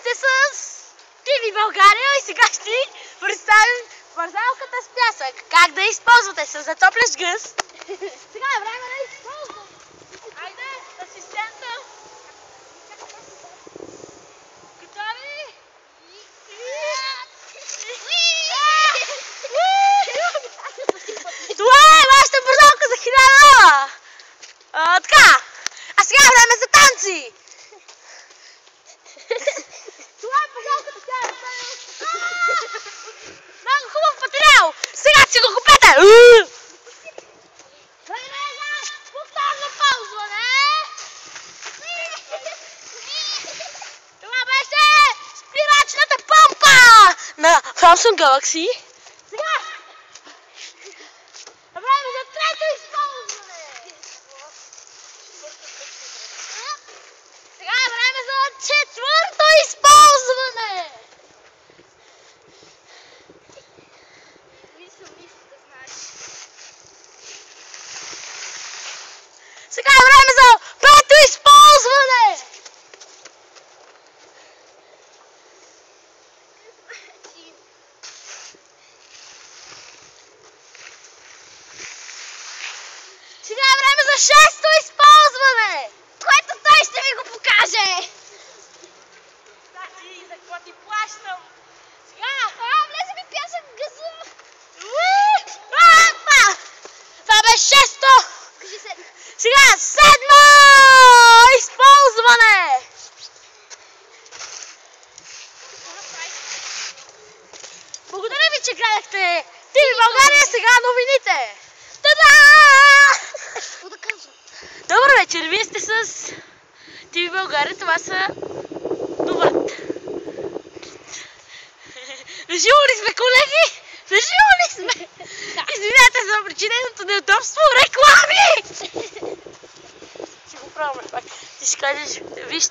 сте с TV България и сега ще ви представим вързалката с пясък. Как да използвате с затоплящ гъс. Сега е време да използвам. Айде, асистента. Готови? Това е вашата вързалка за 1000 лева. Така, а сега е време за танци. Това е вързалката, тя е много хубав материал. Сега си го купете. Време е за повторно ползване. Това беше спирачната помпа на Samsung Galaxy. Сега време за трето използване. Сега е време за четвърто използване. Сега е време за пето използване. Сега е време за шесто използване, което той ще ви го покаже. Значи, за какво ти плащам? Сега, влезе ми пясък в газа. Това беше шесто. Сега седмо използване. Благодаря ви, че гледахте TV България. Сега новините. Та-да! Добър вечер, вие сте с TV България, това са добрата. Наживо ли сме, колеги? Наживо ли сме? Извинете за причиненото неудобство. Реклами! Ще го пробваме пак. Ти ще кажеш, вижте.